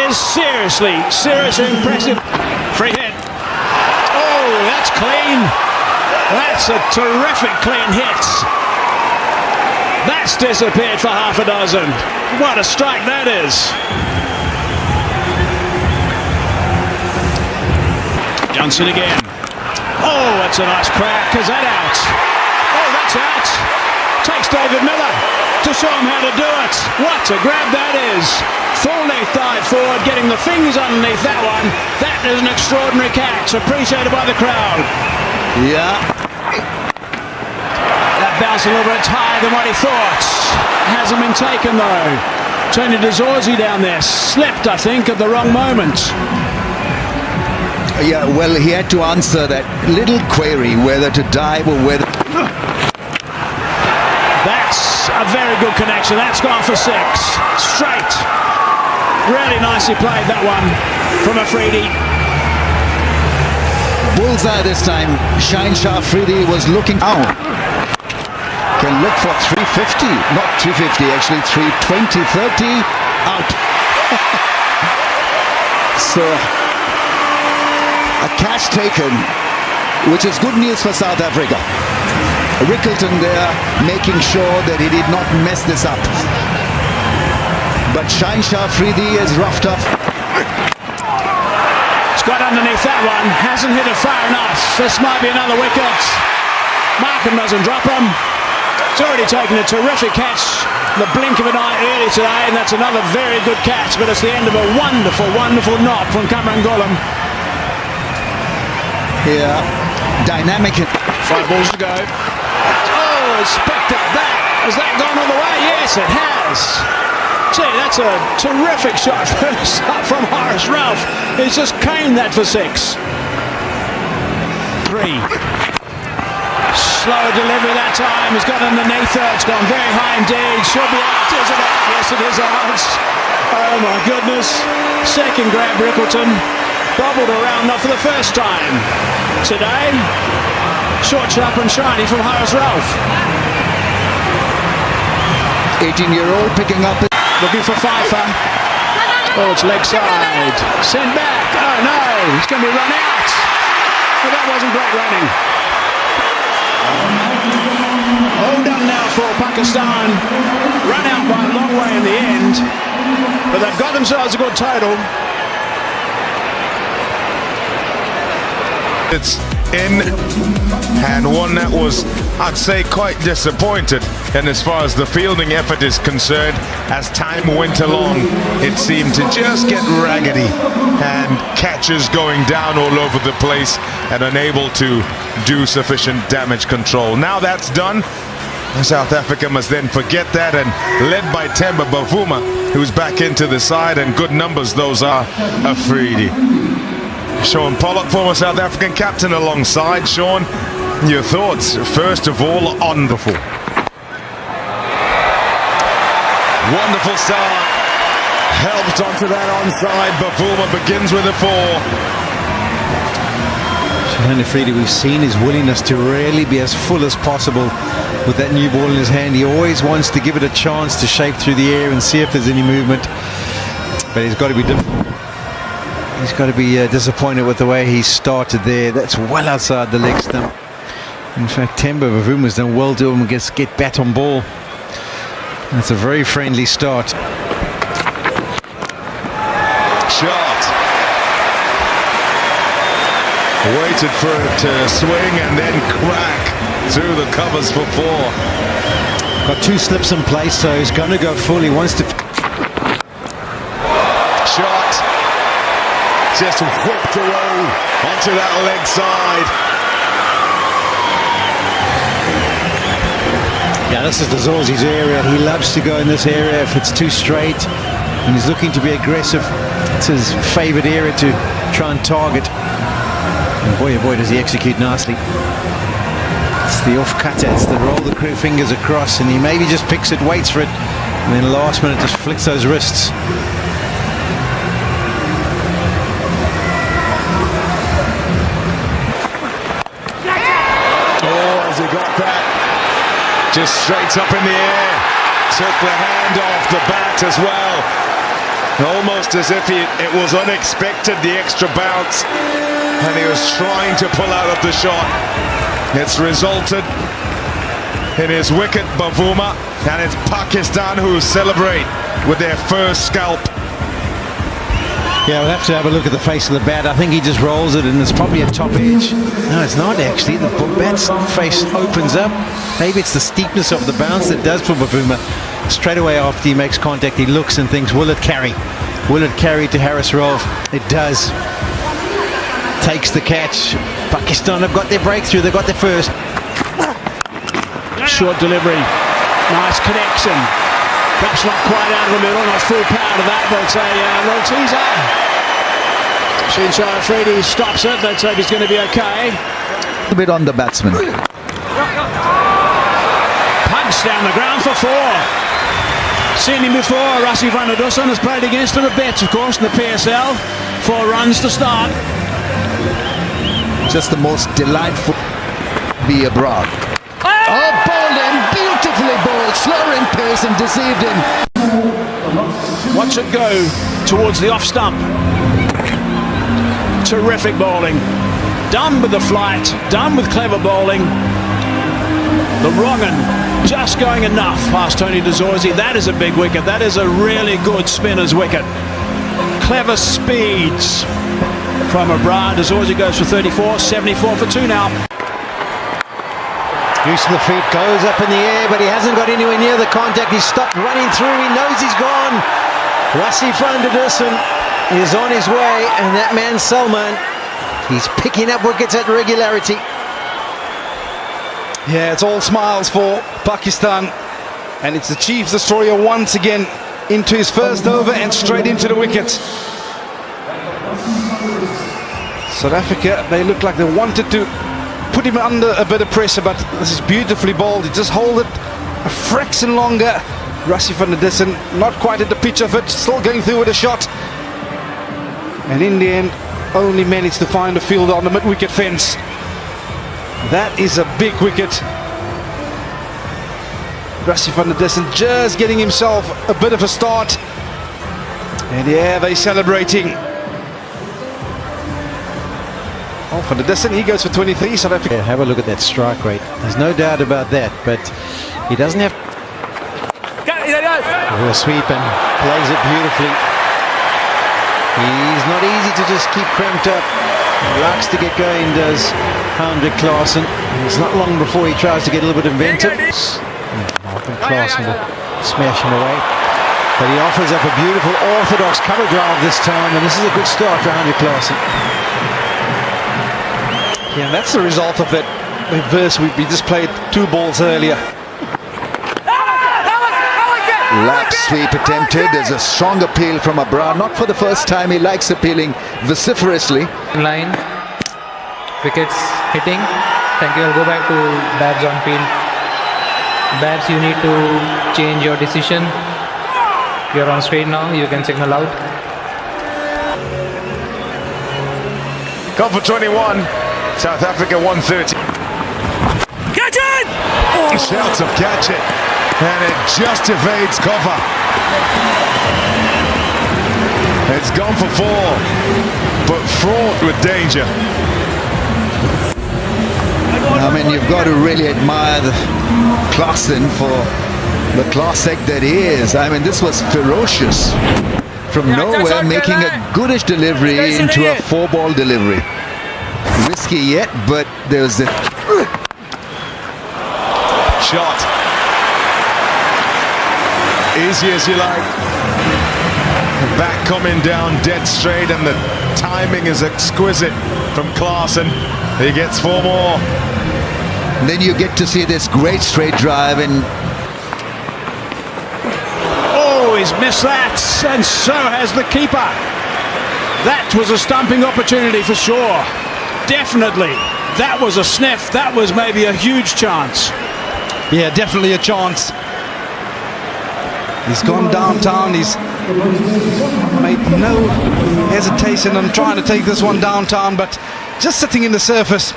is seriously impressive. Free hit. Oh, that's clean. That's a terrific clean hit. That's disappeared for half a dozen. What a strike that is. Johnson again. Oh, that's a nice crack. Is that out? Oh, that's out. Takes David Miller to show him how to do it. What a grab that is. Full length dive forward, getting the fingers underneath that one. That is an extraordinary catch, appreciated by the crowd. Yeah. That bounced a little bit higher than what he thought. Hasn't been taken though. Turned into Zorzi down there. Slipped, I think, at the wrong moment. Yeah, well, he had to answer that little query whether to dive or whether... That's a very good connection. That's gone for 6. Straight. Really nicely played, that one, from Afridi. Bullseye this time. Shine Afridi was looking out. Can look for 350. Not 350, actually 320, 30. Out. So... a catch taken, which is good news for South Africa. Rickleton there making sure that he did not mess this up. But Shine Afridi is roughed up. It's got underneath that one. Hasn't hit it far enough. This might be another wicket. Markham doesn't drop him. It's already taken a terrific catch. The blink of an eye early today, and that's another very good catch. But it's the end of a wonderful, wonderful knock from Cameron Gollam. Here, dynamic. 5 balls to go. Oh, it's picked up that. Has that gone all the way? Yes, it has. Gee, that's a terrific shot from Horace Ralph. He's just caned that for 6. 3. Slow delivery that time. He's got underneath it. It's gone very high indeed. Should be out. Is it out? Yes, it is out. Oh, my goodness. Second grab, Rickleton. Bobbled around, not for the first time today. Short, sharp and shiny from Horace Ralph. 18-year-old picking up. Looking for Pfeiffer. Oh, it's leg side. Sent back. Oh no, he's going to be run out. Well, that wasn't great running. All done now for Pakistan. Run out by a long way in the end. But they've got themselves a good total. It's in, and one that was, I'd say, quite disappointed. And as far as the fielding effort is concerned, as time went along, it seemed to just get raggedy, and catches going down all over the place and unable to do sufficient damage control. Now that's done, South Africa must then forget that, and led by Themba Bavuma, who's back into the side, and good numbers those are. Afridi. Sean Pollock, former South African captain, alongside. Sean, your thoughts, first of all, on the full. Wonderful start. Helped onto that onside. Bavuma begins with a 4. Sean Afridi, we've seen his willingness to really be as full as possible with that new ball in his hand. He always wants to give it a chance to shape through the air and see if there's any movement. But he's got to be different. He's got to be disappointed with the way he started there. That's well outside the leg stump. In fact, Themba Bavuma's done well to him and get bat on ball. That's a very friendly start. Shot. Waited for it to swing and then crack through the covers for 4. Got 2 slips in place, so he's going to go full. He wants to... Shot. Just whipped away onto that leg side. Yeah, this is the Zorzi's area. He loves to go in this area if it's too straight, and he's looking to be aggressive. It's his favorite area to try and target. And boy, oh boy, does he execute nicely. It's the off-cutter. It's the roll the fingers across, and he maybe just picks it, waits for it, and then last minute just flicks those wrists. He got that just straight up in the air, took the hand off the bat as well. Almost as if it was unexpected, the extra bounce, and he was trying to pull out of the shot. It's resulted in his wicket, Bavuma, and it's Pakistan who celebrate with their first scalp. Yeah, we'll have to have a look at the face of the bat. I think he just rolls it and it's probably a top edge. No, it's not actually. The bat's face opens up. Maybe it's the steepness of the bounce that does for Bavuma. Straight away after he makes contact, he looks and thinks, will it carry? Will it carry to Harris Rolfe? It does. Takes the catch. Pakistan have got their breakthrough. They've got their first. Short delivery. Nice connection. Perhaps not quite out of the middle, not full power to that, but it's a little teaser. Shane Afridi stops it. Let's hope he's going to be okay. A bit on the batsman. Punch down the ground for 4. Seen him before. Rassie van der Dussen has played against him a bit, of course, in the PSL. 4 runs to start. Just the most delightful be abroad. Oh, bowled in, beautifully bowled, slower in pace and deceived him. Watch it go towards the off stump. Terrific bowling. Done with the flight, done with clever bowling. The wrong un just going enough past Tony de Zorzi. That is a big wicket. That is a really good spinner's wicket. Clever speeds from Abrar. De Zorzi goes for 34, 74 for 2 now. Use of the feet, goes up in the air, but he hasn't got anywhere near the contact. He's stopped running through. He knows he's gone. Rassie van der Dussen is on his way, and that man Salman, he's picking up wickets at regularity. Yeah, it's all smiles for Pakistan, and it's the Chiefs destroyer once again into his first over and straight into the wicket. South Africa, they look like they wanted to put him under a bit of pressure, but this is beautifully bowled. He just hold it a fraction longer. Rassie van der Dussen not quite at the pitch of it, still going through with a shot, and in the end only managed to find a fielder on the mid-wicket fence. That is a big wicket. Rassie van der Dussen just getting himself a bit of a start, and yeah, they're celebrating. Oh, van der Dussen, he goes for 23. South Africa. Yeah, have a look at that strike rate. There's no doubt about that, but he doesn't have a sweep and plays it beautifully. He's not easy to just keep cramped up. He likes to get going, does Hendrik Klaasen. It's not long before he tries to get a little bit inventive. Klaasen will smash him away. But he offers up a beautiful orthodox cover drive this time, and this is a good start for Hendrik Klaasen. Yeah, that's the result of that reverse. We just played 2 balls earlier. Lap sweep attempted. There's a strong appeal from Abrar. Not for the first time. He likes appealing vociferously. Line, wickets hitting. Thank you. I'll go back to Babs on field. Babs, you need to change your decision. You're on straight now. You can signal out. Gone for 21. South Africa 130. Catch it! Shouts of catch it, and it just evades cover. It's gone for 4, but fraught with danger. I mean, you've got to really admire the Klaasen for the class act that he is. I mean, this was ferocious. From nowhere, making a goodish delivery into a 4-ball delivery. Risky yet, but there's the Shot. Easy as you like. The back coming down dead straight, and the timing is exquisite from Klaasen. He gets 4 more. then you get to see this great straight drive, and Oh, he's missed that, and so has the keeper. That was a stumping opportunity for sure. Definitely. That was a sniff. That was maybe a huge chance. Yeah, definitely a chance. He's gone downtown. He's made no hesitation on trying to take this one downtown, but just sitting in the surface.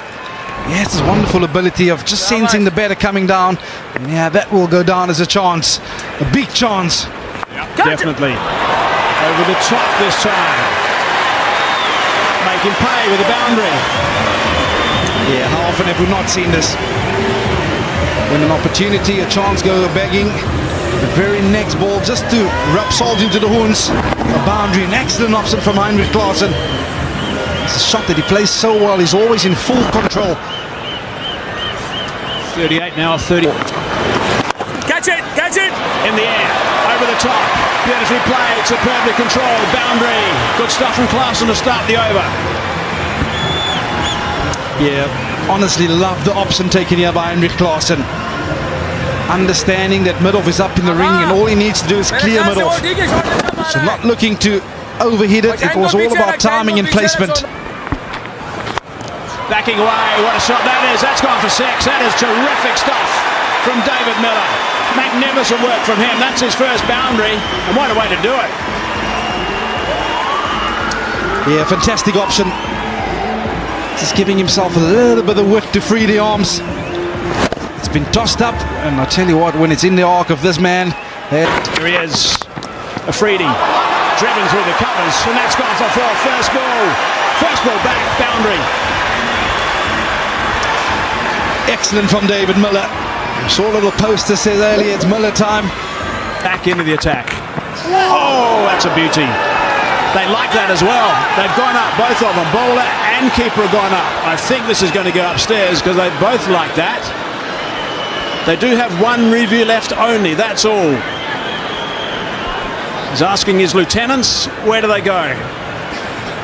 Yeah, it's his wonderful ability of just sensing the batter coming down. And yeah, that will go down as a chance. A big chance. Definitely. over the top this time. Make him pay with a boundary. Yeah, how often have we not seen this? When an opportunity, a chance go begging, the very next ball just to rub salt into the wounds. A boundary, an excellent option from Heinrich Klaassen. It's a shot that he plays so well. He's always in full control. 38 now, 30. Catch it! In the air, over the top. Beautifully played, superbly controlled. Boundary. Good stuff from Klaassen to start the over. Yeah, honestly love the option taken here by Heinrich Klaassen. Understanding that Midhoff is up in the ring and all he needs to do is clear Midhoff. So not looking to overhit it. It was all about timing and placement. Backing away, what a shot that is. That's gone for 6. That is terrific stuff from David Miller. Magnificent work from him. That's his first boundary, and what a way to do it. Yeah, fantastic option. Just giving himself a little bit of width to free the arms. It's been tossed up, and I tell you what, when it's in the arc of this man... Here he is, Afridi, driven through the covers, and that's gone for 4. First ball back, boundary. Excellent from David Miller. I saw a little poster says earlier, it's Miller time. Back into the attack. Oh, that's a beauty. They like that as well. They've gone up, both of them. Bowler and keeper have gone up. I think this is going to go upstairs because they both like that. They do have one review left only, that's all. He's asking his lieutenants, where do they go?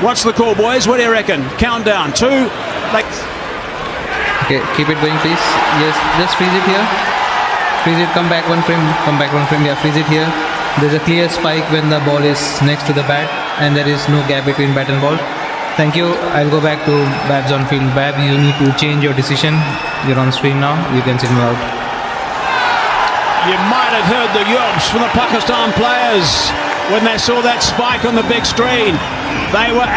What's the call, boys? What do you reckon? Countdown, 2. Okay, keep it going, please. Yes, just freeze it here. Freeze it, come back one frame, yeah, freeze it here. There's a clear spike when the ball is next to the bat and there is no gap between bat and ball. Thank you. I'll go back to Babs on field. Bab, you need to change your decision. You're on screen now. You can signal out. You might have heard the yelps from the Pakistan players when they saw that spike on the big screen. They were...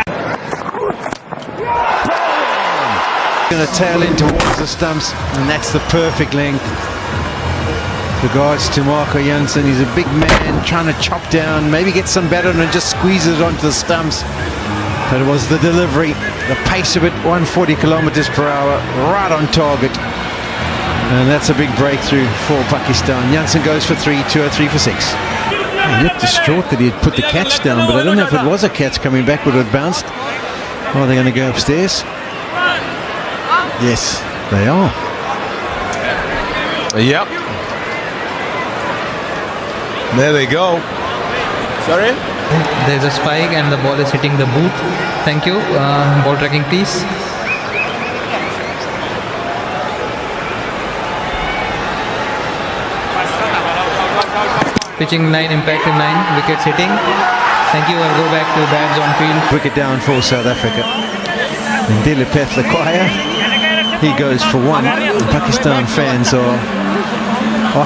Going to tail in towards the stumps, and that's the perfect length. Regards to Marco Jansen, he's a big man trying to chop down, maybe get some better and just squeeze it onto the stumps. But it was the delivery, the pace of it, 140 kilometers per hour, right on target. And that's a big breakthrough for Pakistan. Jansen goes for 3, 2-3 for 6. He looked distraught that he had put the catch down, but I don't know if it was a catch coming back, would have bounced. Oh, they're going to go upstairs. Yes, they are. Yep. There they go. Sorry? There's a spike and the ball is hitting the booth. Thank you. Ball tracking, please. Pitching 9, impacted 9, wickets hitting. Thank you. I'll go back to Babs on field. Wicket down for South Africa. And Dilipeth Lakwaya, he goes for 1. The Pakistan fans are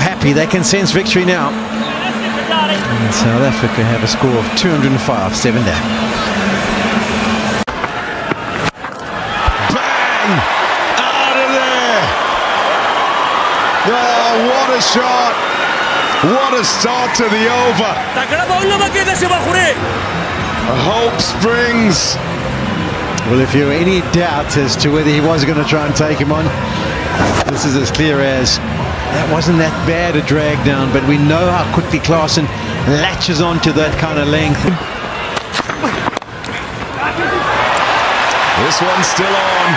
happy. They can sense victory now. And South Africa have a score of 205, 7 down. Bang! Out of there! Oh, what a shot! What a start to the over! Hope springs. Well, if you were any doubt as to whether he was going to try and take him on, this is as clear as that wasn't that bad a drag down, but we know how quickly Klaassen latches onto that kind of length. This one's still on.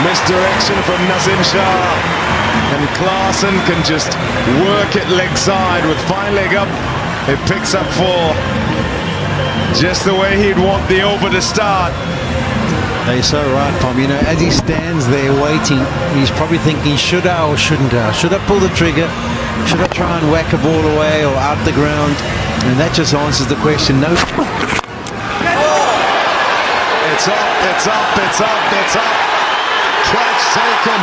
Misdirection from Nazim Shah. And Klaassen can just work it leg side with fine leg up. It picks up 4. Just the way he'd want the over to start. You're so right, Pom. You know, as he stands there waiting, he's probably thinking, should I or shouldn't I? Should I pull the trigger? Should I try and whack a ball away or out the ground? And that just answers the question. No. It's up, it's up, it's up, it's up. Catch taken.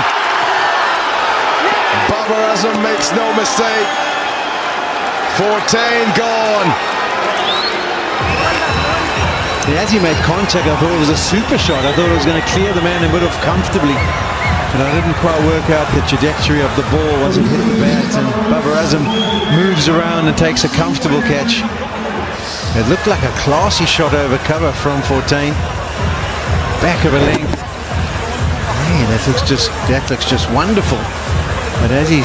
Babar Azam makes no mistake. 14 gone. As he made contact, I thought it was a super shot. I thought it was going to clear the man and would have comfortably. And I didn't quite work out the trajectory of the ball once it hit the bat, and Babar Azam moves around and takes a comfortable catch. It looked like a classy shot over cover from 14. Back of a length. Hey, that looks just wonderful. But as he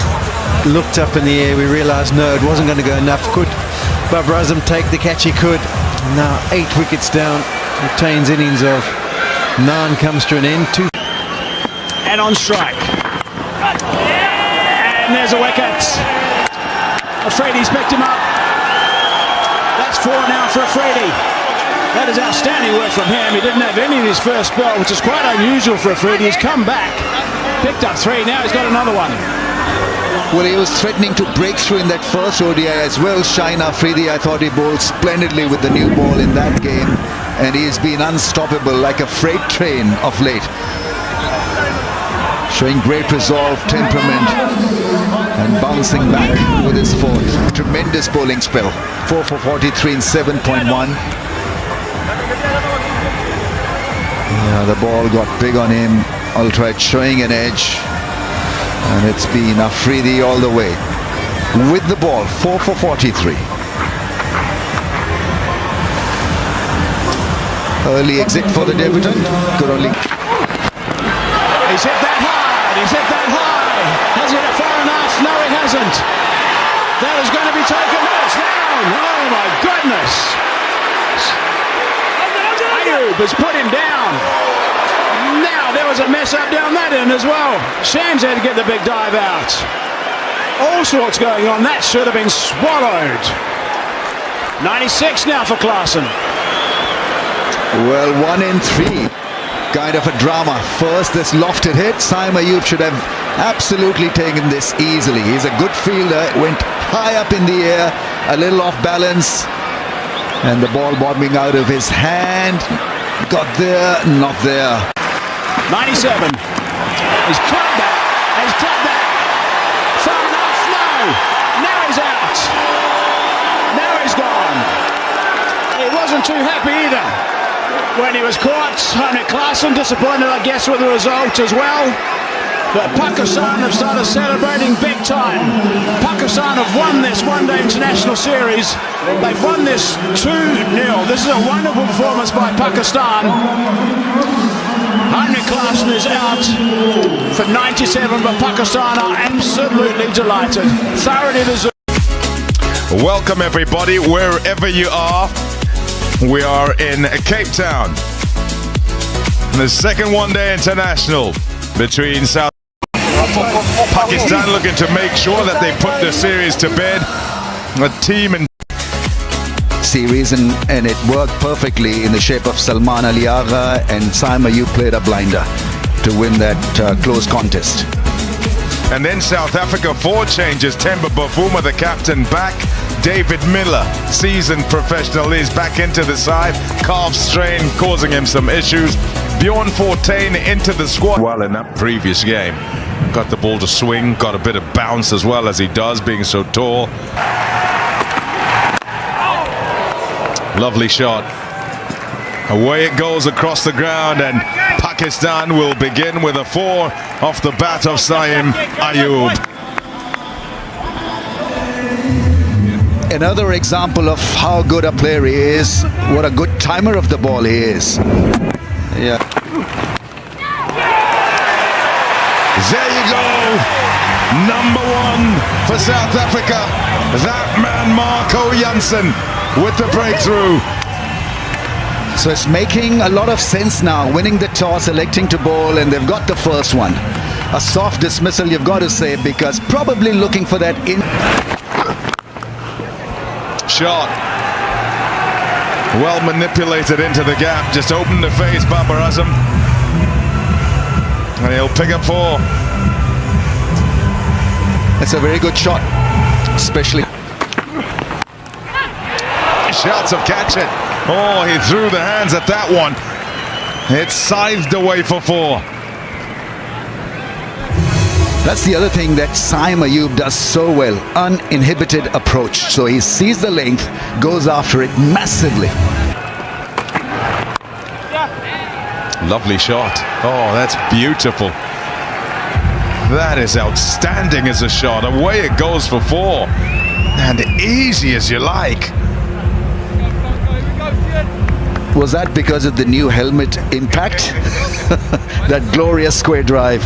looked up in the air, we realized no, it wasn't going to go enough. Could Babar Azam take the catch? He could. Now 8 wickets down. Retains innings of 9 comes to an end. 2 and on strike. And there's a wicket. Afridi's picked him up. That's 4 now for Afridi. That is outstanding work from him. He didn't have any in his first spell, which is quite unusual for Afridi. He's come back, picked up 3, now he's got another one. Well, he was threatening to break through in that first ODI as well. Shine Afridi, I thought he bowled splendidly with the new ball in that game, and he has been unstoppable like a freight train of late. Showing great resolve, temperament, and bouncing back with his 4th. Tremendous bowling spell. 4 for 43 in 7.1. Yeah, the ball got big on him. Ultra showing an edge. And it's been Afridi all the way. With the ball, 4 for 43. Early exit for the debutant. Could only... He's hit that hard. He's hit that high. Has he hit it far enough? No, he hasn't. That is going to be taken. No, it's down. Oh, my goodness. Ayub has put him down. Now there was a mess up down that end as well. Shams had to get the big dive out. All sorts going on. That should have been swallowed. 96 now for Klaasen. Well, 1 in 3. Kind of a drama. First, this lofted hit. Saim Ayub should have absolutely taken this easily. He's a good fielder. Went high up in the air, a little off balance, and the ball bottoming out of his hand. Got there, not there. 97. He's clubbed that. He's clubbed that. Far enough? No. Now he's out. Now he's gone. He wasn't too happy either when he was caught. Henrik Klaasen disappointed, I guess, with the result as well. But Pakistan have started celebrating big time. Pakistan have won this one-day international series. They've won this 2-0. This is a wonderful performance by Pakistan. Henrik Klaasen is out for 97, but Pakistan are absolutely delighted. Thoroughly deserved. Welcome everybody, wherever you are. We are in Cape Town. The second one-day international between South Pakistan, looking to make sure that they put the series to bed. A team in series, and it worked perfectly in the shape of Salman Ali Agha, and Saim Ayub played a blinder to win that close contest. And then South Africa, 4 changes. Themba Bavuma, the captain, back. David Miller, seasoned professional, is back into the side. Calf strain causing him some issues. Bjorn Fortuin into the squad. Well, in that previous game, got the ball to swing, got a bit of bounce as well, as he does, being so tall. Lovely shot. Away it goes across the ground, and Pakistan will begin with a 4 off the bat of Saim Ayub. Another example of how good a player he is. What a good timer of the ball he is. Yeah. There you go. Number 1 for South Africa. That man, Marco Jansen, with the breakthrough. So it's making a lot of sense now. Winning the toss, electing to bowl, and they've got the first one. A soft dismissal, you've got to say, because probably looking for that in. Shot. Well manipulated into the gap. Just opened the face, Babar Azam. And he'll pick up 4. It's a very good shot, especially. Shots of catch it. Oh, he threw the hands at that one. It's scythed away for 4. That's the other thing that Saim Ayub does so well. Uninhibited approach. So he sees the length, goes after it massively. Lovely shot. Oh, that's beautiful. That is outstanding as a shot. Away it goes for 4. And easy as you like. Was that because of the new helmet impact? That glorious square drive.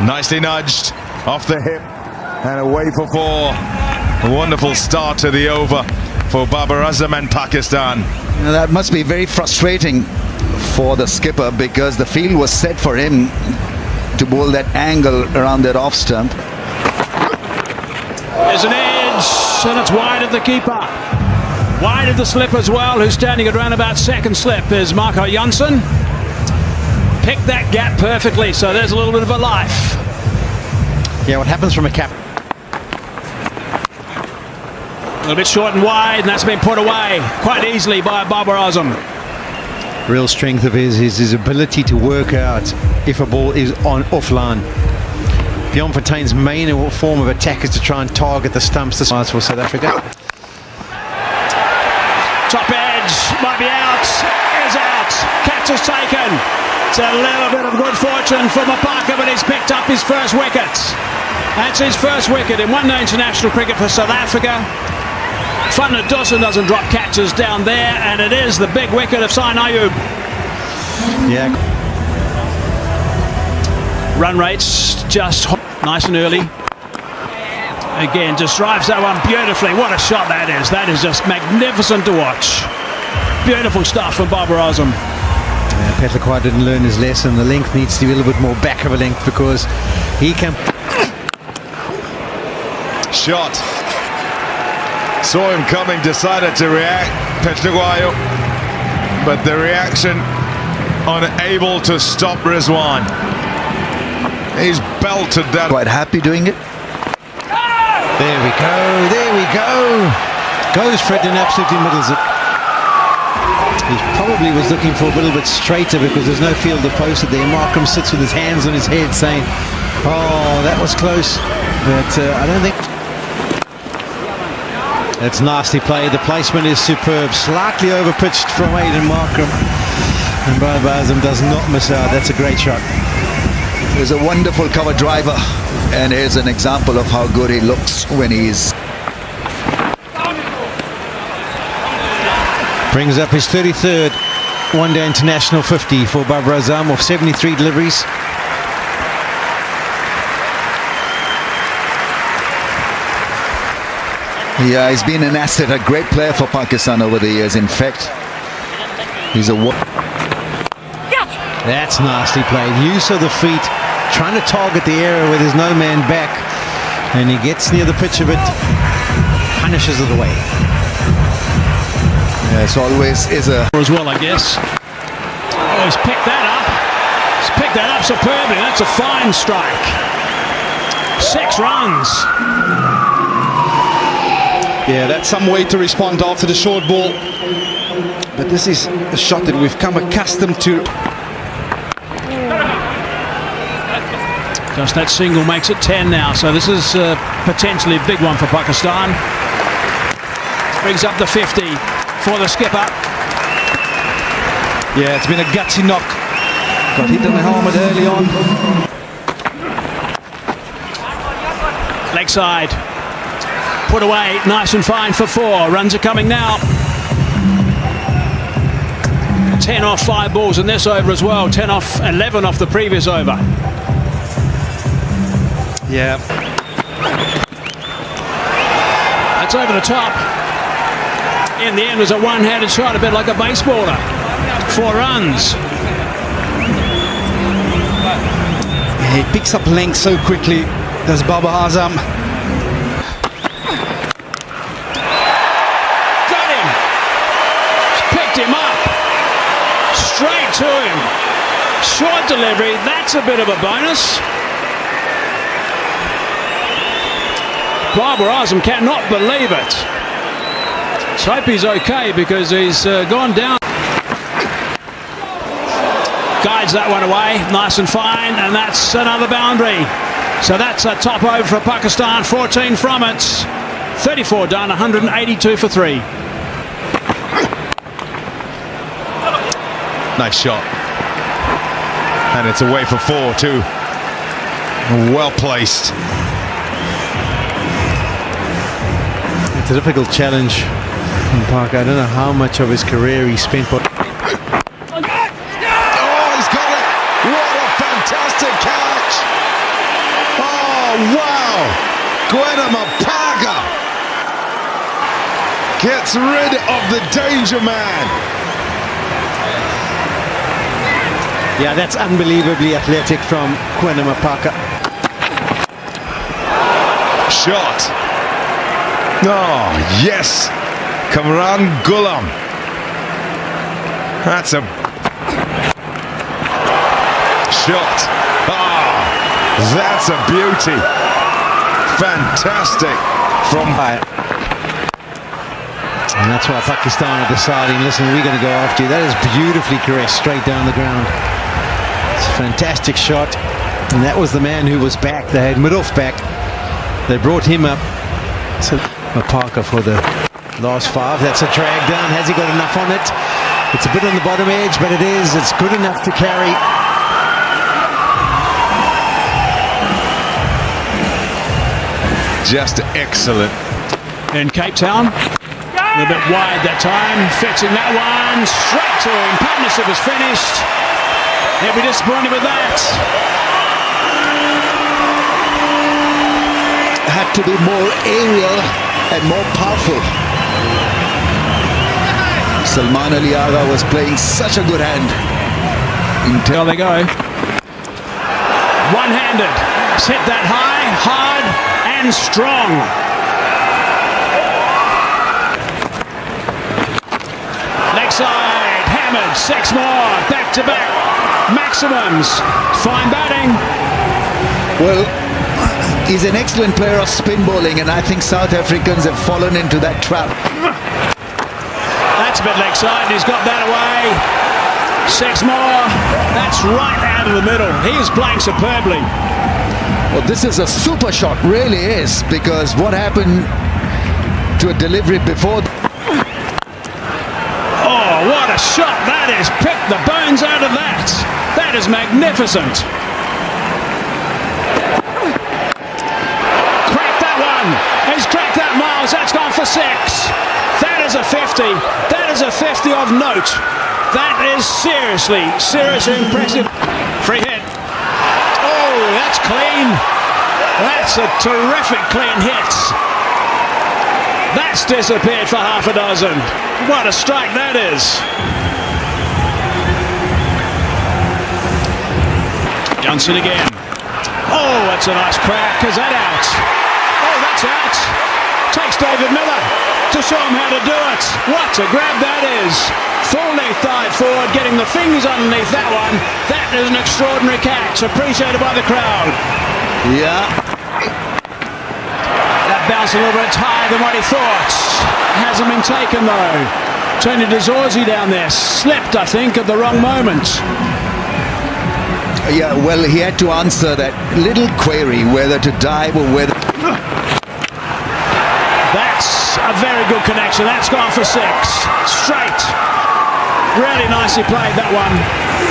Nicely nudged off the hip and away for 4. A wonderful start to the over for Babar Azam and Pakistan. Now, that must be very frustrating for the skipper because the field was set for him to bowl that angle around that off stump. There's an edge, and it's wide of the keeper. Wide of the slip as well, who's standing at around about second slip is Marco Janssen. Picked that gap perfectly, so there's a little bit of a life. Yeah, what happens from a cap? A little bit short and wide, and that's been put away quite easily by Babar Azam. Real strength of his is his ability to work out if a ball is on offline. Bjorn Fontaine's main form of attack is to try and target the stumps. This is for South Africa. Top edge, might be out, is out. Catch is taken. It's a little bit of good fortune for Mapaka, but he's picked up his first wicket. That's his first wicket in one-day international cricket for South Africa. Funda Dawson doesn't drop catches down there, and it is the big wicket of Sain Ayub. Yeah. Run rates just nice and early. Again, just drives that one beautifully. What a shot that is. That is just magnificent to watch. Beautiful stuff from Babar Azam. Yeah, Petlakwa didn't learn his lesson. The length needs to be a little bit more back of a length because he can... Shot. Saw him coming, decided to react, Petlakwa, but the reaction unable to stop Rizwan. He's belted that. Quite happy doing it. There we go, there we go. Goes Fred and absolutely middles it. He probably was looking for a little bit straighter because there's no fielder posted there. Markham sits with his hands on his head saying, oh, that was close. But I don't think... That's nicely played. The placement is superb. Slightly overpitched from Aidan Markham. And Babar Azam does not miss out. That's a great shot. He's a wonderful cover driver, and here's an example of how good he looks when he's... Brings up his 33rd one-day international 50 for Babar Azam of 73 deliveries. Yeah, he's been an asset, a great player for Pakistan over the years. In fact, he's a... That's nicely played. Use of the feet, trying to target the area where there's no man back, and he gets near the pitch of it, punishes it away. Yeah, it's always is a... As well, I guess. Oh, he's picked that up. He's picked that up superbly. That's a fine strike. 6 runs. Yeah, that's some way to respond after the short ball. But this is a shot that we've come accustomed to. Just that single makes it 10 now, so this is potentially a big one for Pakistan. Brings up the 50 for the skipper. Yeah, it's been a gutsy knock. Got hit on the helmet early on. Leg side. Put away, nice and fine for 4. Runs are coming now. 10 off 5 balls in this over as well. 10 off 11 off the previous over. Yeah. That's over the top. In the end, it was a one-handed shot, a bit like a baseballer. 4 runs. Yeah, he picks up length so quickly. Does Babar Azam. Got him. Picked him up. Straight to him. Short delivery. That's a bit of a bonus. Babar Azam cannot believe it. Let's hope he's okay because he's gone down. Guides that one away, nice and fine, and that's another boundary. So that's a top over for Pakistan, 14 from it. 34 done, 182 for 3. Nice shot. And it's away for 4 too. Well placed. It's a difficult challenge from Parker. I don't know how much of his career he spent. Oh, he's got it! What a fantastic catch! Oh, wow! Parker gets rid of the danger man. Yeah, that's unbelievably athletic from Parker. Shot. Oh, yes. Kamran Ghulam. That's a shot. Ah, that's a beauty. Fantastic from And that's why Pakistan are deciding, listen, we're going to go after you. That is beautifully caressed straight down the ground. It's a fantastic shot. And that was the man who was back. They had Middle's back. They brought him up. So Parker for the last 5. That's a drag down. Has he got enough on it? It's a bit on the bottom edge, but it is. It's good enough to carry. just excellent. In Cape Town, a little bit wide that time, fixing that one straight to him. Partnership is finished. He'll be disappointed with that. Had to be more aerial and more powerful. Salman Ali Agha was playing such a good hand. There they go. One-handed. Hit that high, hard and strong. Leg side, hammered, 6 more, back-to-back maximums. Fine batting. Well, he's an excellent player of spin bowling, and I think South Africans have fallen into that trap. That's a bit leg side, he's got that away. 6 more, that's right out of the middle. He is playing superbly. Well, this is a super shot, really is, because what happened to a delivery before? Oh, what a shot that is. Picked the bones out of that. That is magnificent. Cracked that one. He's cracked that, Miles. That's gone for 6. That is a 50. That is a 50 of note. That is seriously impressive. Free hit. Oh, that's clean. That's a terrific clean hit. That's disappeared for half a dozen. What a strike that is. Johnson again. Oh, that's a nice crack. Is that out? Oh, that's out. Takes David Miller to show him how to do it. What a grab that is. Full length dive forward, getting the fingers underneath that one. That is an extraordinary catch, appreciated by the crowd. Yeah. That bounced a little bit higher than what he thought. Hasn't been taken though. Tony DeZorzi down there slipped, I think, at the wrong moment. Yeah, well, he had to answer that little query whether to dive or whether... That's a very good connection. That's gone for 6. Straight. Really nicely played, that one,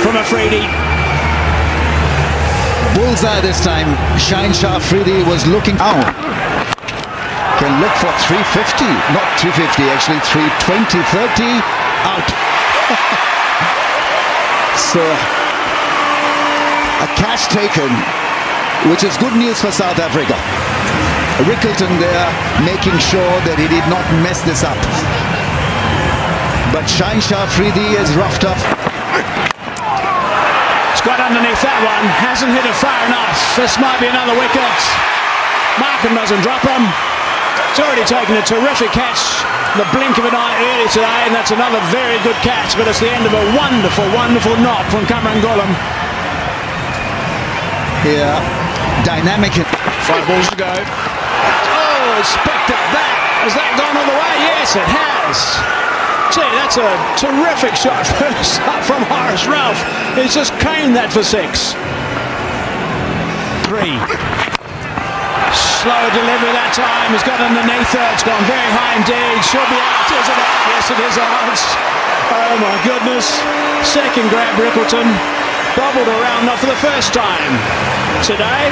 from Afridi. Bullseye this time. Shine Shah Afridi was looking out. Can look for 350. Not 350, actually 320, 30. Out. So, a catch taken, which is good news for South Africa. Rickleton there making sure that he did not mess this up. But Shine Shah Afridi is roughed up. It's got underneath that one. Hasn't hit it far enough. This might be another wicket. Markham doesn't drop him. It's already taken a terrific catch. The blink of an eye early today, and that's another very good catch. But it's the end of a wonderful, wonderful knock from Kamran Ghulam. Yeah, dynamic. 5 balls to go. Oh, it's picked up that. Has that gone all the way? Yes, it has. Gee, that's a terrific shot first up from Horace Ralph. He's just caned that for 6. 3. Slower delivery that time. He's got underneath it. It's gone very high indeed. Should be out. Is it out? Yes, it is out. Oh my goodness. Second grab, Rickleton. bobbled around, not for the first time today.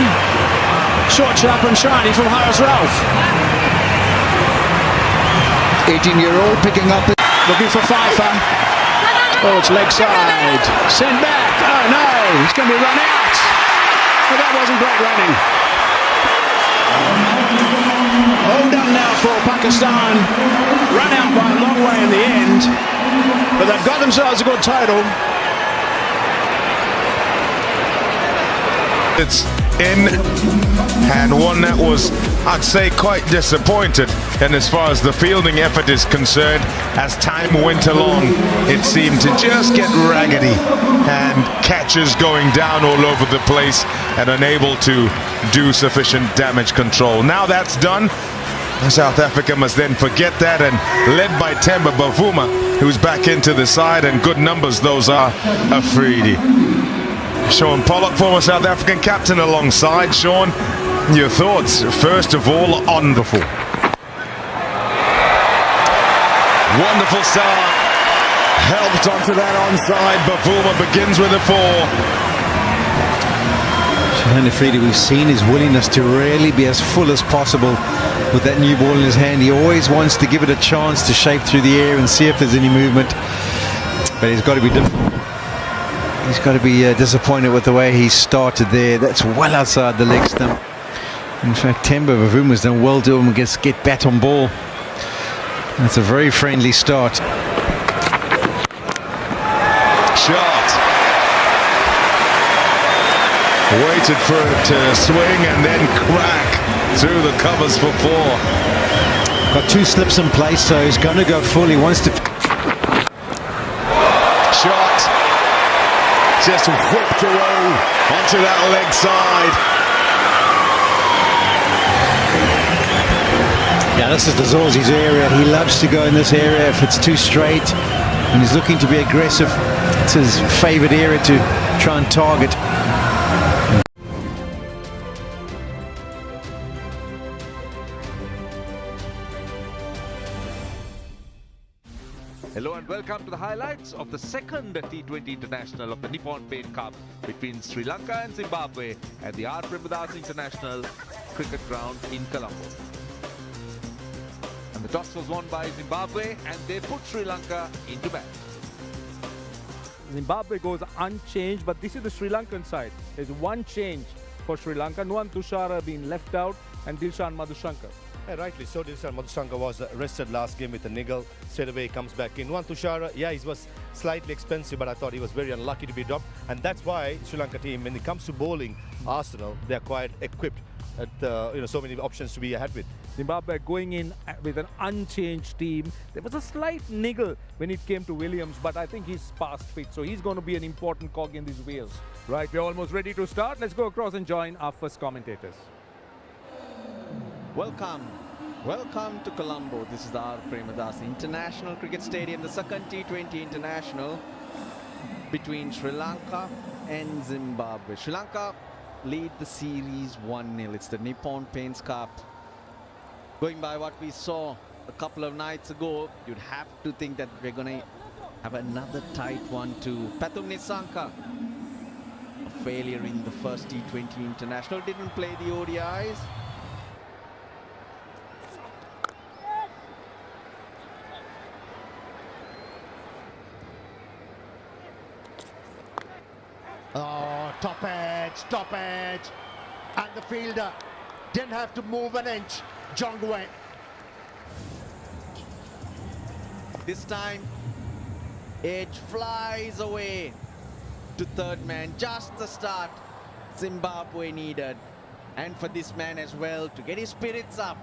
Short, sharp and shiny from Harris Ralph. 18-year-old picking up. Looking for Pfeiffer. Oh, it's leg side. Send back. Oh no, he's going to be run out. But that wasn't great running. All done now for Pakistan. Run out by a long way in the end. But they've got themselves a good total. It's in, and one that was, I'd say, quite disappointed. And as far as the fielding effort is concerned, as time went along, it seemed to just get raggedy, and catches going down all over the place and unable to do sufficient damage control. Now that's done, South Africa must then forget that, and led by Themba Bavuma, who's back into the side, and good numbers those are. Afridi. Sean Pollock, former South African captain, alongside. Sean, your thoughts, first of all, on the full. Wonderful start. Helped onto that onside. Bavuma begins with a 4. Afridi, we've seen his willingness to really be as full as possible with that new ball in his hand. He always wants to give it a chance to shape through the air and see if there's any movement. But he's got to be disappointed with the way he started there. That's well outside the leg stump. In fact, Themba Bavuma's done well to him and get bat on ball. That's a very friendly start. Shot. Waited for it to swing and then crack through the covers for 4. Got 2 slips in place, so he's going to go full. He wants to. Shot. Just whipped away onto that leg side. Yeah, this is the Zorzi's area. He loves to go in this area if it's too straight, and he's looking to be aggressive. It's his favourite area to try and target. Hello and welcome to the highlights of the second T20 International of the Nippon Paint Cup between Sri Lanka and Zimbabwe at the R. Premadas International Cricket Ground in Colombo. And the toss was won by Zimbabwe, and they put Sri Lanka into bat. Zimbabwe goes unchanged, but this is the Sri Lankan side. There's one change for Sri Lanka. Nuwan Tushara being left out, and Dilshan Madhushankar. Yeah, rightly so. Dilshan Madhushankar was rested last game with a niggle. Straight away he comes back in. Nuwan Tushara, yeah, he was slightly expensive, but I thought he was very unlucky to be dropped. And that's why Sri Lanka team, when it comes to bowling, Arsenal, they are quite equipped at so many options to be ahead with. Zimbabwe going in with an unchanged team. There was a slight niggle when it came to Williams, but I think he's past fit, so he's going to be an important cog in these wheels. Right, we're almost ready to start. Let's go across and join our first commentators. Welcome to Colombo. This is the R. Premadas International Cricket Stadium, the second T20 International between Sri Lanka and Zimbabwe. Sri Lanka lead the series 1-0. It's the Nippon Paints Cup. Going by what we saw a couple of nights ago, you'd have to think that we're going to have another tight one too. Pathum Nissanka, a failure in the first T20 International, didn't play the ODIs. Oh, top edge, and the fielder didn't have to move an inch. Jongwe. This time, edge flies away to third man. Just the start Zimbabwe needed, and for this man as well to get his spirits up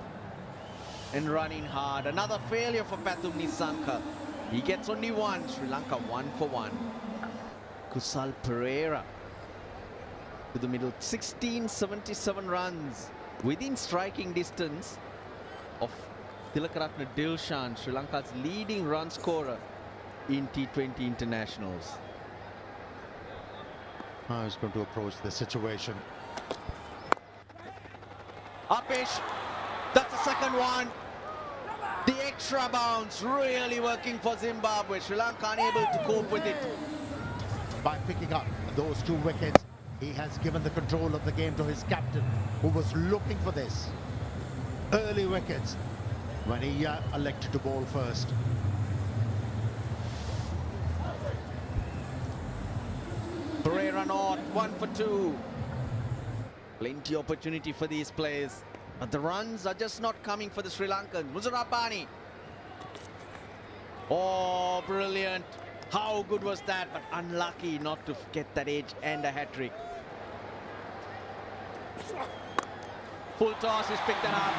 and running hard. Another failure for Pathum Nissanka. He gets only one. Sri Lanka 1 for 1. Kusal Pereira to the middle, 1677 runs within striking distance of Tilakaratne Dilshan, Sri Lanka's leading run scorer in T20 internationals. How he's going to approach the situation. Upish, that's the second one. The extra bounce really working for Zimbabwe. Sri Lanka unable to cope with it. By picking up the those 2 wickets, he has given the control of the game to his captain, who was looking for this. Early wickets when he elected to bowl first. Pereira not, 1 for 2. Plenty opportunity for these players, but the runs are just not coming for the Sri Lankans. Muzarabani. Oh, brilliant. How good was that, but unlucky not to get that edge and a hat-trick. Full toss, he's picked it up.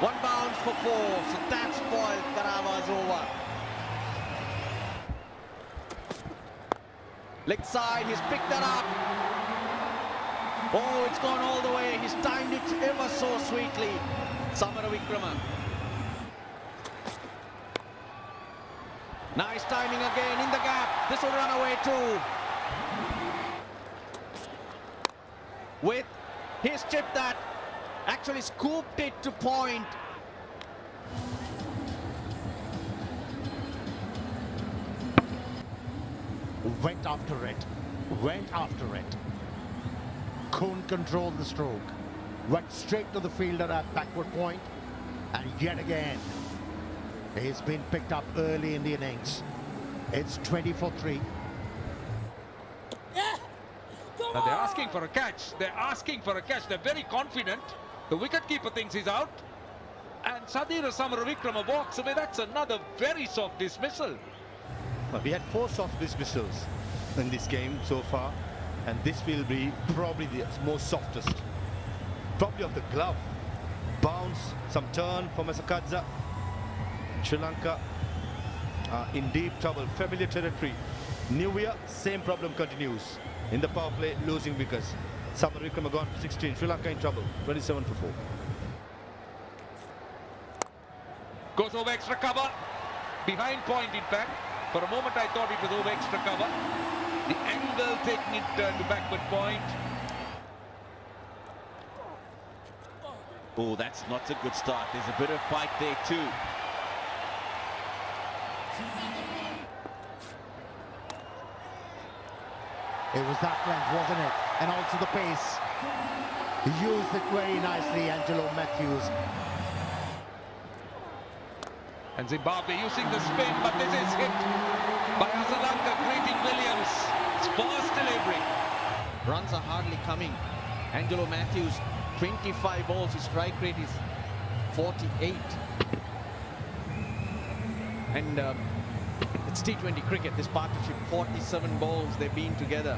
1 bounce for 4, so that spoiled Karava's over. Leg side, he's picked that up. Oh, it's gone all the way. He's timed it ever so sweetly. Samara Wickrama. Nice timing again in the gap. This will run away too. With his chip that actually scooped it to point. Went after it. Went after it. Couldn't control the stroke. Went straight to the fielder at backward point. And yet again, he's been picked up early in the innings. It's 20 for 3. Now they're asking for a catch. They're asking for a catch. They're very confident. The wicketkeeper thinks he's out. And Sadira Samaravikrama walks away. That's another very soft dismissal. Well, we had 4 soft dismissals in this game so far, and this will be probably the most softest. Probably of the glove. Bounce, some turn for Masakadza. Sri Lanka in deep trouble, familiar territory. New Year, same problem continues. In the power play, losing wickets. Samaravikrama gone for 16. Sri Lanka in trouble, 27 for 4. Goes over extra cover. Behind point, in fact. For a moment, I thought it was over extra cover. The angle taking it to backward point. Oh, that's not a good start. There's a bit of fight there too. It was that length, wasn't it? And also the pace. He used it very nicely, Angelo Matthews. And Zimbabwe using the spin, but this is hit by Lanka, greeting Williams. It's fast delivery. Runs are hardly coming. Angelo Matthews, 25 balls. His strike rate is 48. And it's T20 cricket, this partnership. 47 balls they've been together.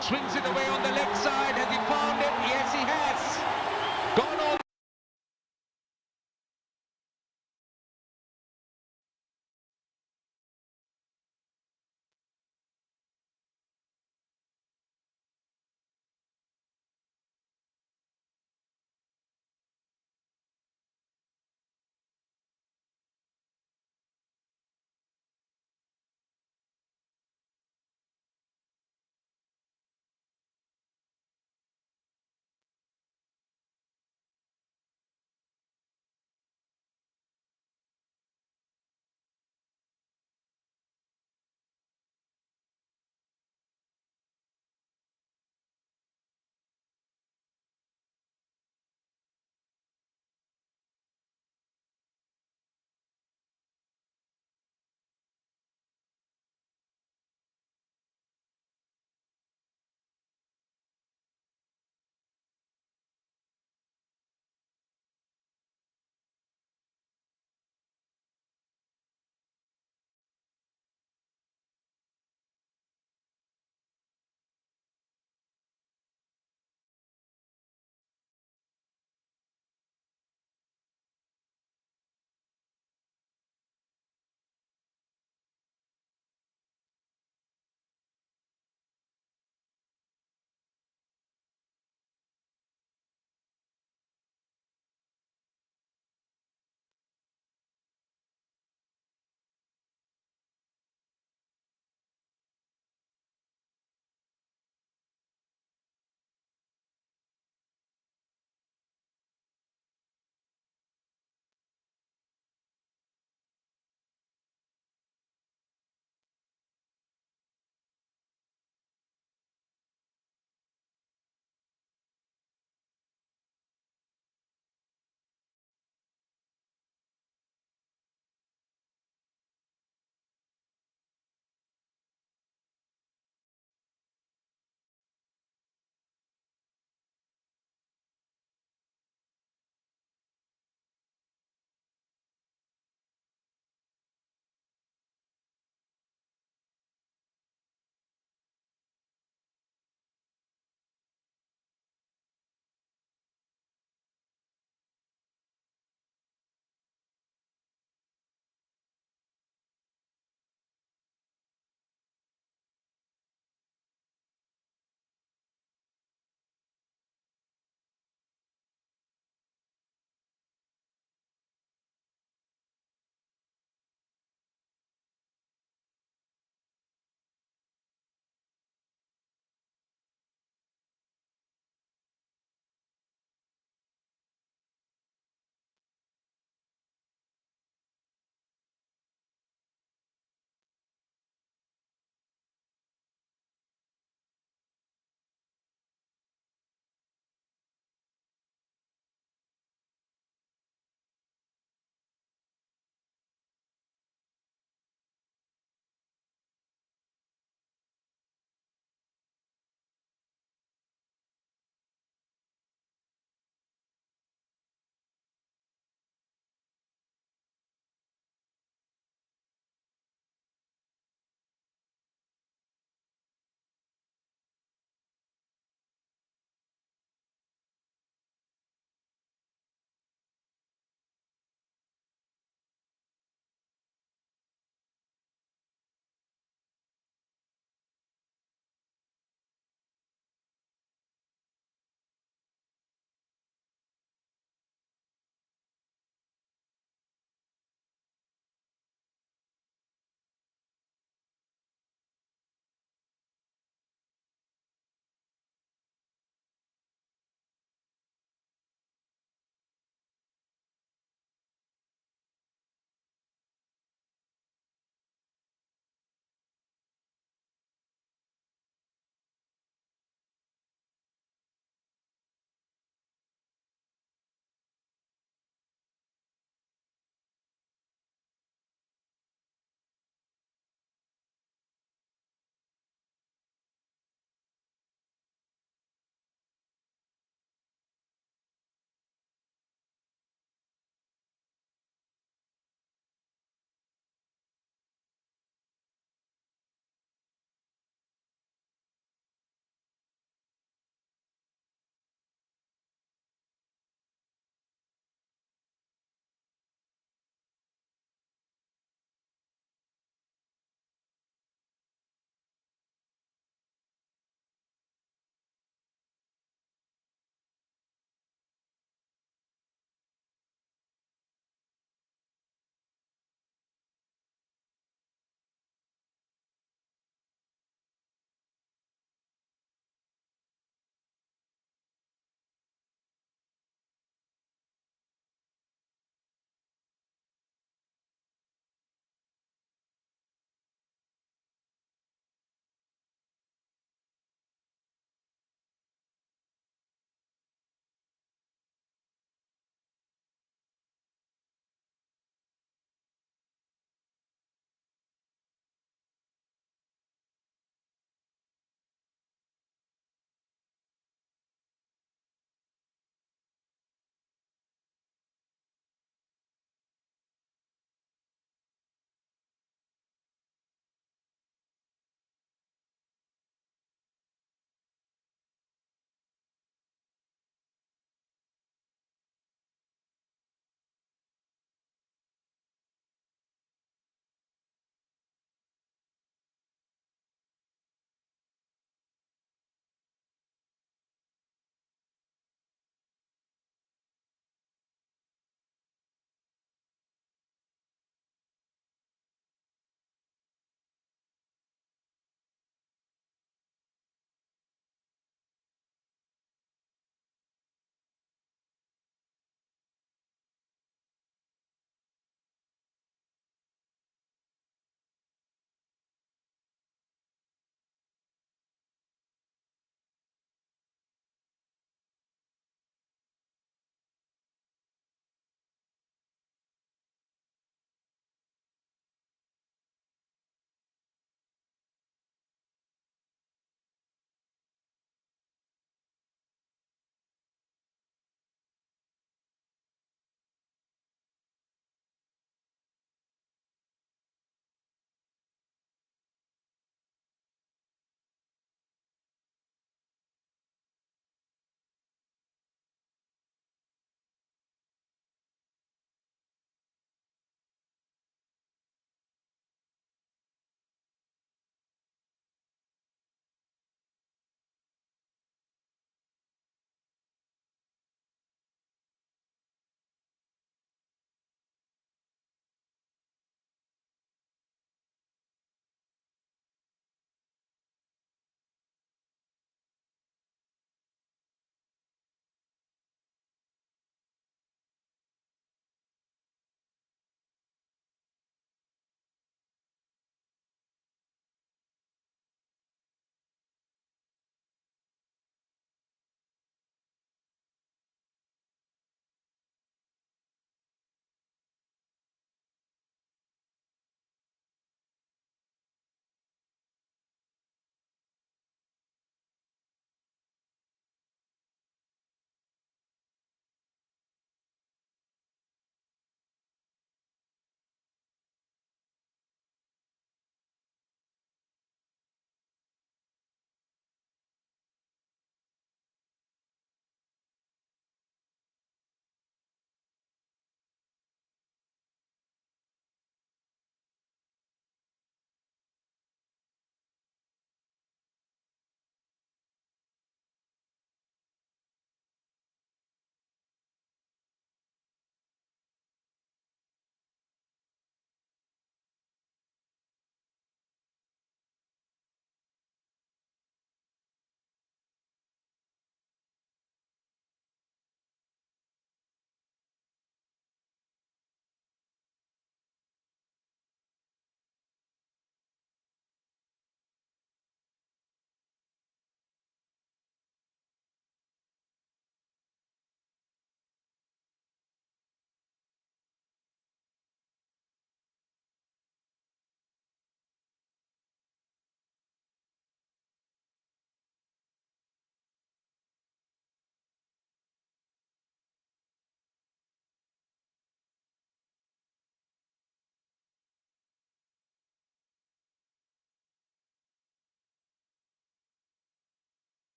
Swings it away on the left side. Has he found it? Yes, he has. Gone all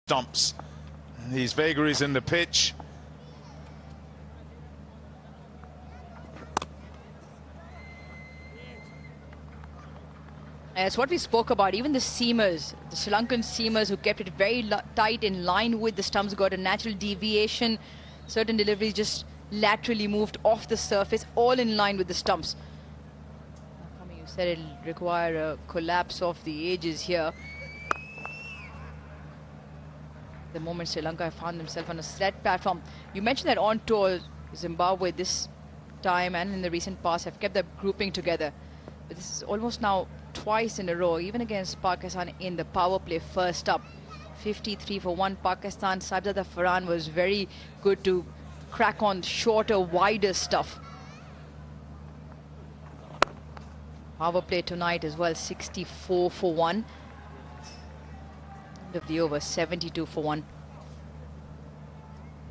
stumps. These vagaries in the pitch. It's what we spoke about. Even the seamers, the Sri Lankan seamers who kept it very tight in line with the stumps, got a natural deviation. Certain deliveries just laterally moved off the surface, all in line with the stumps. You said it'll require a collapse of the edges here. The moment Sri Lanka found themselves on a set platform. You mentioned that on tour, Zimbabwe this time and in the recent past have kept their grouping together. But this is almost now twice in a row, even against Pakistan in the power play first up. 53 for 1 Pakistan. Saibzada Farhan was very good to crack on shorter, wider stuff. Power play tonight as well, 64 for 1. End of the over, 72 for 1.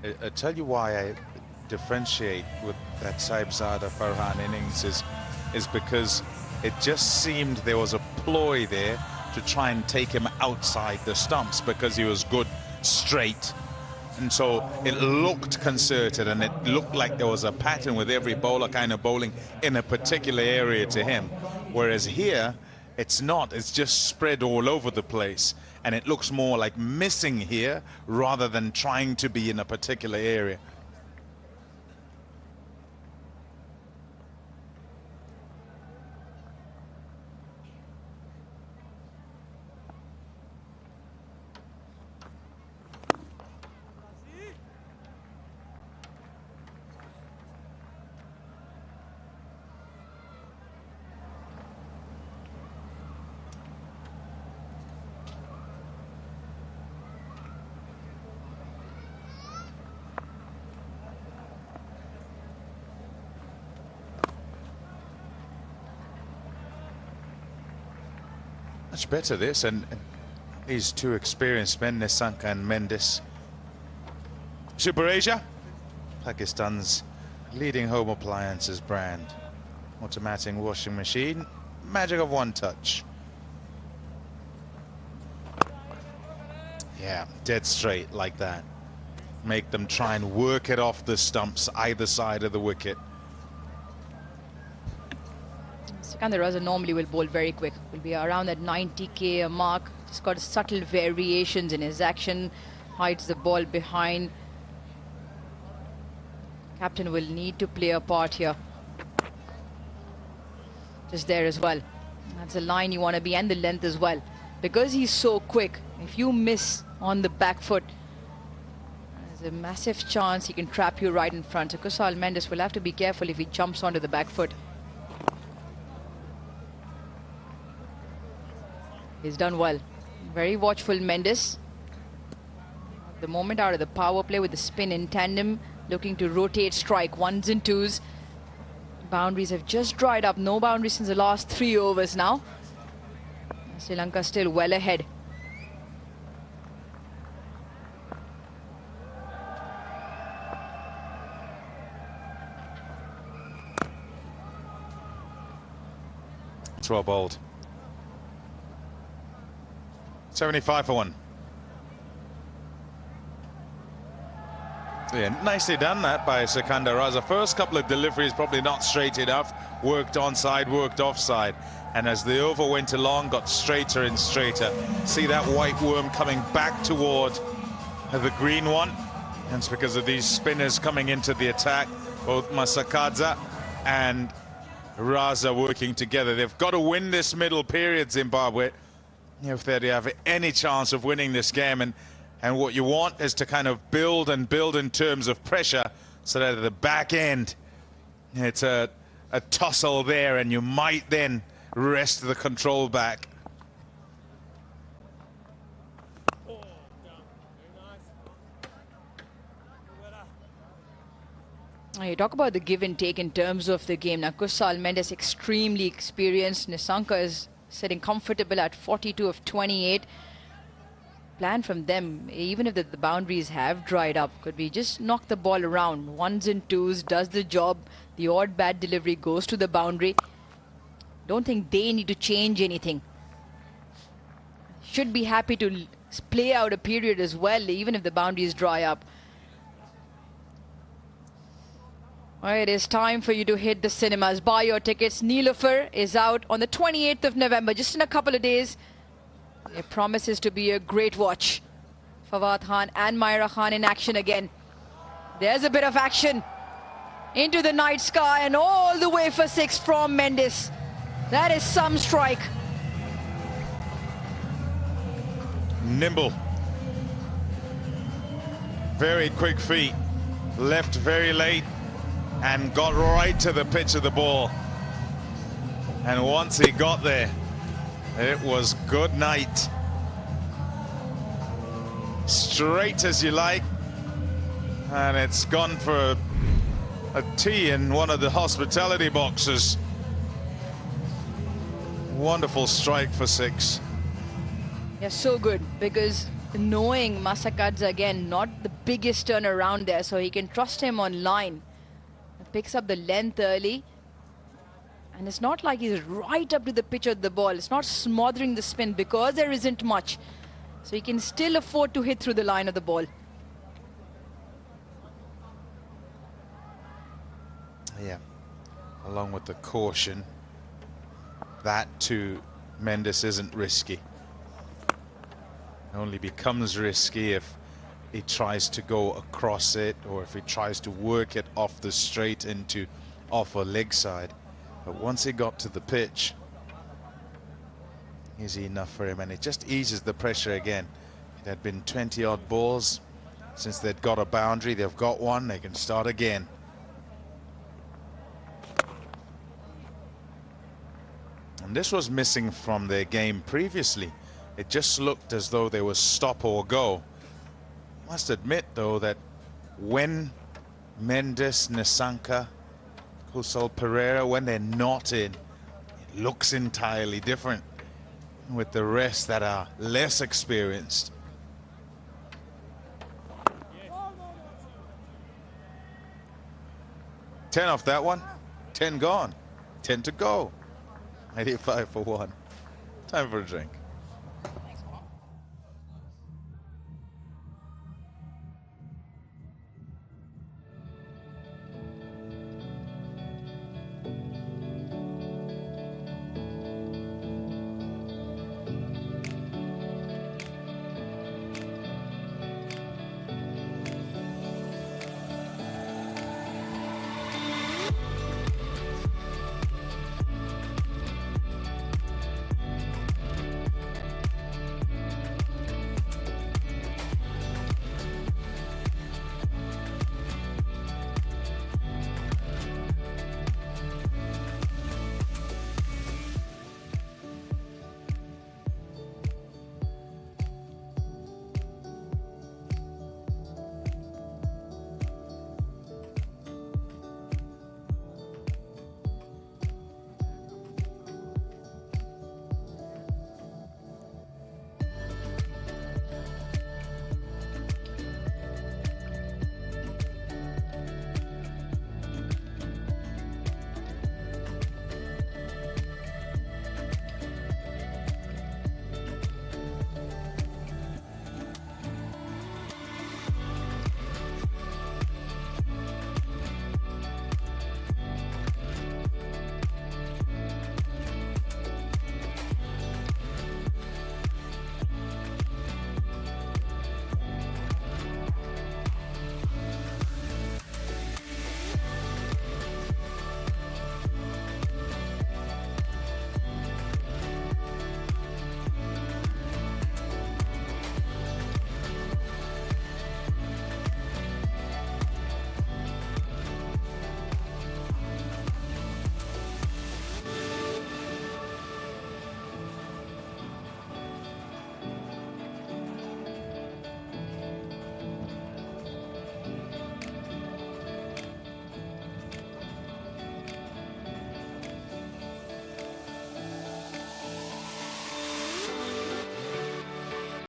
I tell you why I differentiate with that Saibzada Farhan innings is because it just seemed there was a ploy there to try and take him outside the stumps because he was good straight. And so it looked concerted and it looked like there was a pattern with every bowler kind of bowling in a particular area to him. Whereas here, it's not. It's just spread all over the place. And it looks more like missing here rather than trying to be in a particular area. Much better this, and these two experienced men, Nissanka and Mendes. Super Asia, Pakistan's leading home appliances brand. Automatic washing machine, magic of one touch. Yeah, dead straight like that. Make them try and work it off the stumps either side of the wicket. Sikandar Raza normally will bowl very quick. Will be around that 90k mark. Just got subtle variations in his action. Hides the ball behind. Captain will need to play a part here. Just there as well. That's the line you want to be, and the length as well. Because he's so quick, if you miss on the back foot, there's a massive chance he can trap you right in front. So Kusal Mendes will have to be careful if he jumps onto the back foot. He's done well. Very watchful Mendes. The moment out of the power play with the spin in tandem, looking to rotate strike ones and twos. Boundaries have just dried up. No boundaries since the last 3 overs now. Sri Lanka still well ahead. It's well bowled. 75 for 1. Yeah, nicely done that by Sikandar Raza. First couple of deliveries probably not straight enough. Worked onside, worked offside. And as the over went along, got straighter and straighter. See that white worm coming back toward the green one? And it's because of these spinners coming into the attack. Both Masakadza and Raza working together. They've got to win this middle period, Zimbabwe, if they have any chance of winning this game. And what you want is to kind of build and build in terms of pressure, so that at the back end it's a tussle there, and you might then wrest the control back. You talk about the give and take in terms of the game. Now, Kusal Mendes extremely experienced. Nissanka is sitting comfortable at 42 of 28. Plan from them, even if the boundaries have dried up, could be just knock the ball around. Ones and twos, does the job. The odd bad delivery goes to the boundary. Don't think they need to change anything. Should be happy to play out a period as well, even if the boundaries dry up. All right, it is time for you to hit the cinemas. Buy your tickets. Neelofer is out on the 28th of November, just in a couple of days. It promises to be a great watch. Fawad Khan and Myra Khan in action again. There's a bit of action into the night sky and all the way for 6 from Mendes. That is some strike. Nimble. Very quick feet. Left very late and got right to the pitch of the ball. And once he got there, it was good night. Straight as you like. And it's gone for a tee in one of the hospitality boxes. Wonderful strike for 6. Yeah, so good, because knowing Masakadze again, not the biggest turnaround there, so he can trust him on line. Picks up the length early. And it's not like he's right up to the pitch of the ball. It's not smothering the spin because there isn't much. So he can still afford to hit through the line of the ball. Yeah, along with the caution, that too, Mendes isn't risky. It only becomes risky if he tries to go across it or if he tries to work it off the straight into off a leg side. But once he got to the pitch, easy enough for him, and it just eases the pressure again. It had been 20 odd balls since they'd got a boundary. They've got one, they can start again. And this was missing from their game previously. It just looked as though they were stop or go. Must admit though that when Mendes, Nissanka, Kusal Pereira, when they're not in, it looks entirely different with the rest that are less experienced. Ten off that one, 10 gone, 10 to go. 85 for 1. Time for a drink.